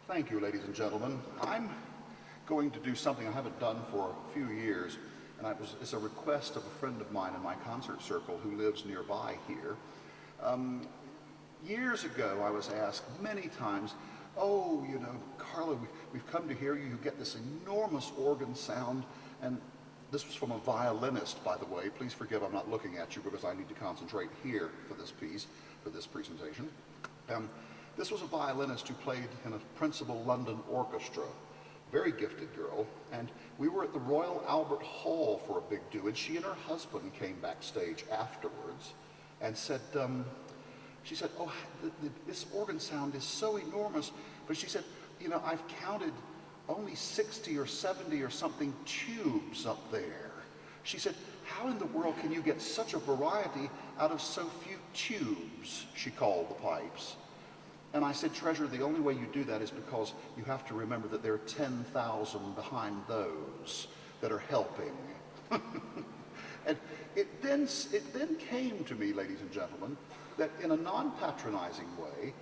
Thank you, ladies and gentlemen. I'm going to do something I haven't done for a few years, and it's a request of a friend of mine in my concert circle who lives nearby here. Years ago, I was asked many times, oh, you know, Carlo, we've come to hear you. You get this enormous organ sound, and this was from a violinist, by the way. Please forgive I'm not looking at you because I need to concentrate here for this piece, for this presentation. This was a violinist who played in a principal London orchestra, very gifted girl, and we were at the Royal Albert Hall for a big do, and she and her husband came backstage afterwards and said, she said, oh, this organ sound is so enormous, but she said, you know, I've counted only 60 or 70 or something tubes up there. She said, how in the world can you get such a variety out of so few tubes, she called the pipes. And I said, Treasure, the only way you do that is because you have to remember that there are 10,000 behind those that are helping. And it then came to me, ladies and gentlemen, that in a non-patronizing way,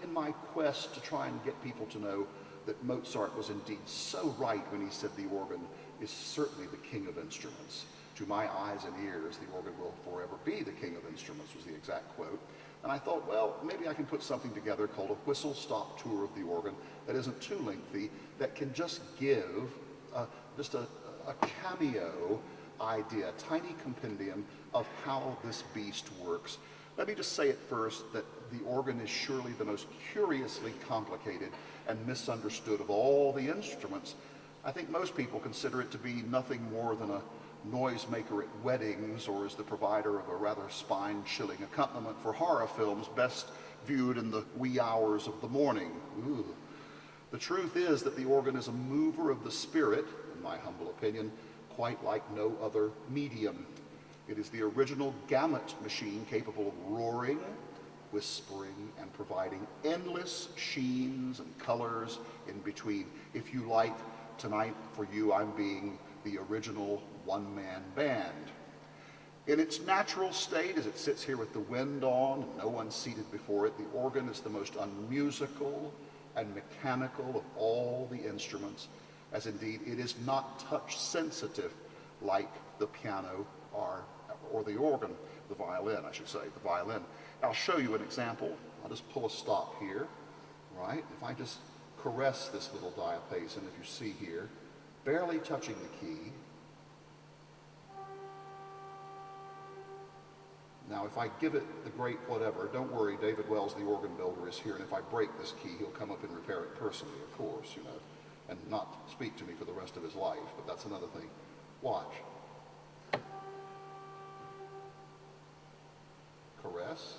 in my quest to try and get people to know that Mozart was indeed so right when he said the organ is certainly the king of instruments. To my eyes and ears, the organ will forever be the king of instruments, was the exact quote. And I thought, well, maybe I can put something together called a whistle-stop tour of the organ that isn't too lengthy, that can just give just a cameo idea, a tiny compendium of how this beast works. Let me just say at first that the organ is surely the most curiously complicated and misunderstood of all the instruments. I think most people consider it to be nothing more than a noisemaker at weddings, or as the provider of a rather spine-chilling accompaniment for horror films best viewed in the wee hours of the morning. Ooh. The truth is that the organ is a mover of the spirit, in my humble opinion, quite like no other medium. It is the original gamut machine capable of roaring, whispering, and providing endless sheens and colors in between. If you like, tonight for you I'm being the original one-man band. In its natural state, as it sits here with the wind on and no one seated before it, the organ is the most unmusical and mechanical of all the instruments, as indeed it is not touch sensitive like the piano or the organ, the violin, I should say, the violin. I'll show you an example. I'll just pull a stop here, right? If I just caress this little diapason, if you see here, barely touching the key. Now, if I give it the great whatever, don't worry, David Wells, the organ builder, is here, and if I break this key, he'll come up and repair it personally, of course, you know, and not speak to me for the rest of his life, but that's another thing. Watch. Caress.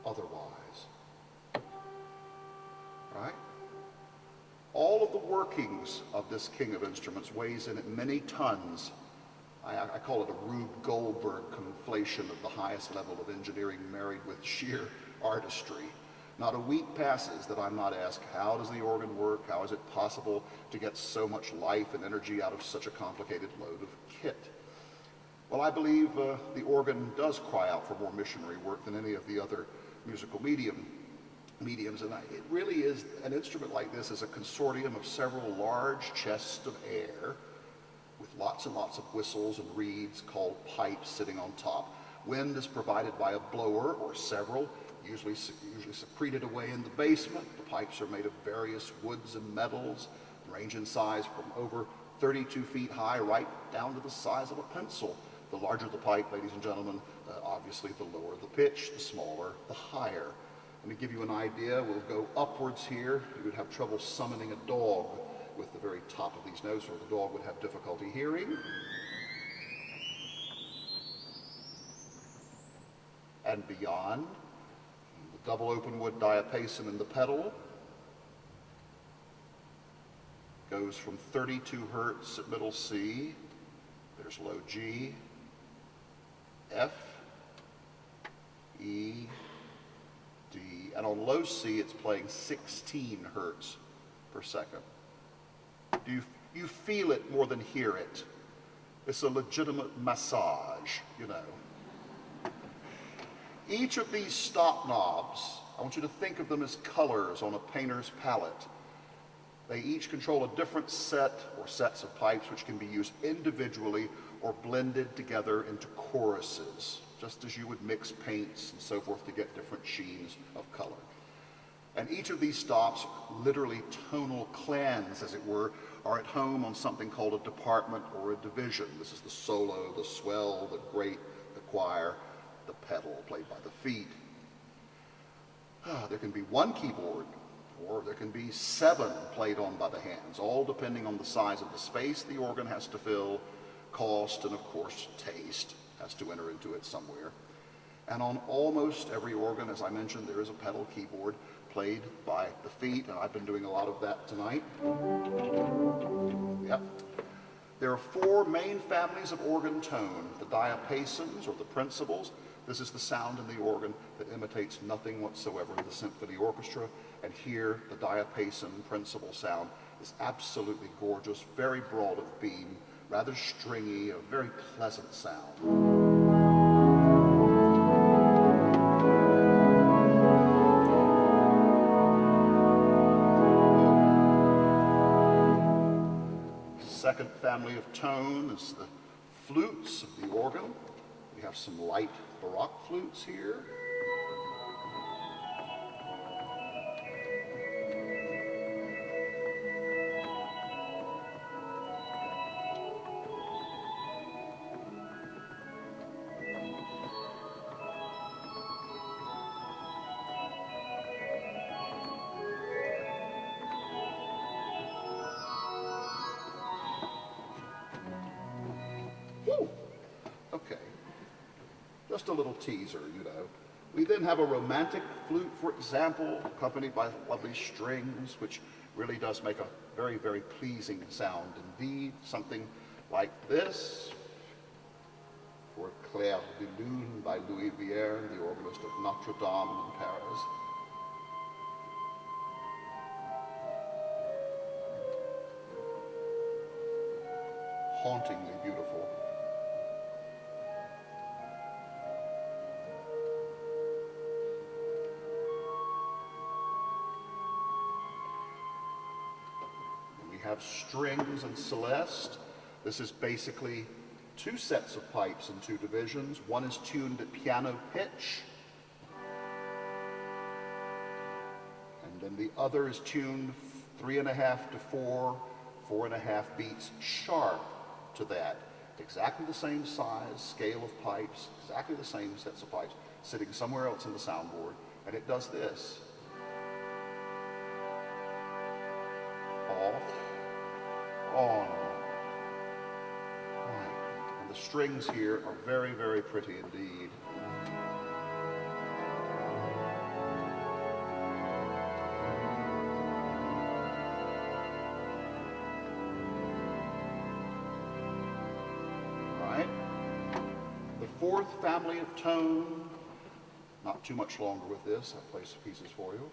Otherwise. Right? All of the workings of this king of instruments weighs in at many tons. I call it a Rube Goldberg conflation of the highest level of engineering married with sheer artistry. Not a week passes that I'm not asked, how does the organ work? How is it possible to get so much life and energy out of such a complicated load of kit? Well, I believe the organ does cry out for more missionary work than any of the other musical mediums, and it really is, an instrument like this is a consortium of several large chests of air with lots and lots of whistles and reeds called pipes sitting on top. Wind is provided by a blower or several, usually secreted away in the basement. The pipes are made of various woods and metals, range in size from over 32 feet high right down to the size of a pencil. The larger the pipe, ladies and gentlemen, obviously the lower the pitch, the smaller the higher. Let me give you an idea. We'll go upwards here. You would have trouble summoning a dog with the very top of these notes, or the dog would have difficulty hearing. And beyond, the double open wood diapason in the pedal goes from 32 hertz at middle C, there's low G, F, E, D, and on low C it's playing 16 hertz per second. Do you feel it more than hear it? It's a legitimate massage, you know. Each of these stop knobs I want you to think of them as colors on a painter's palette. They each control a different set or sets of pipes which can be used individually or blended together into choruses, just as you would mix paints and so forth to get different sheens of color. And each of these stops, literally tonal clans, as it were, are at home on something called a department or a division. This is the solo, the swell, the great, the choir, the pedal played by the feet. There can be one keyboard, or there can be 7 played on by the hands, all depending on the size of the space the organ has to fill, cost, and of course taste has to enter into it somewhere. And on almost every organ, as I mentioned, there is a pedal keyboard played by the feet, and I've been doing a lot of that tonight. Yep. There are 4 main families of organ tone: the diapasons, or the principals. This is the sound in the organ that imitates nothing whatsoever in the symphony orchestra, and here the diapason principal sound is absolutely gorgeous, very broad of beam, rather stringy, a very pleasant sound. Second family of tone is the flutes of the organ. We have some light Baroque flutes here. Whew. Okay. Just a little teaser, you know. We then have a romantic flute, for example, accompanied by lovely strings, which really does make a very, very pleasing sound indeed. Something like this, for Clair de Lune by Louis Vierne, the organist of Notre Dame in Paris. Hauntingly beautiful. Have strings and celeste. This is basically 2 sets of pipes in 2 divisions. One is tuned at piano pitch, and then the other is tuned 3.5 to 4, 4.5 beats sharp to that. Exactly the same size, scale of pipes, exactly the same sets of pipes, sitting somewhere else in the soundboard, and it does this. Off, on, right. And the strings here are very, very pretty indeed. Right. The 4th family of tone, not too much longer with this, I'll play some pieces for you.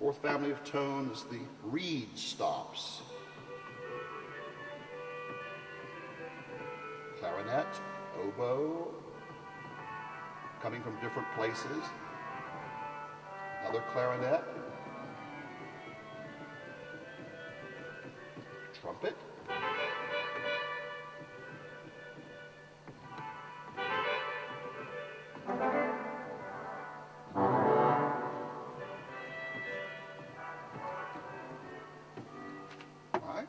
4th family of tone is the reed stops. Clarinet, oboe, coming from different places. Another clarinet. Trumpet. All right.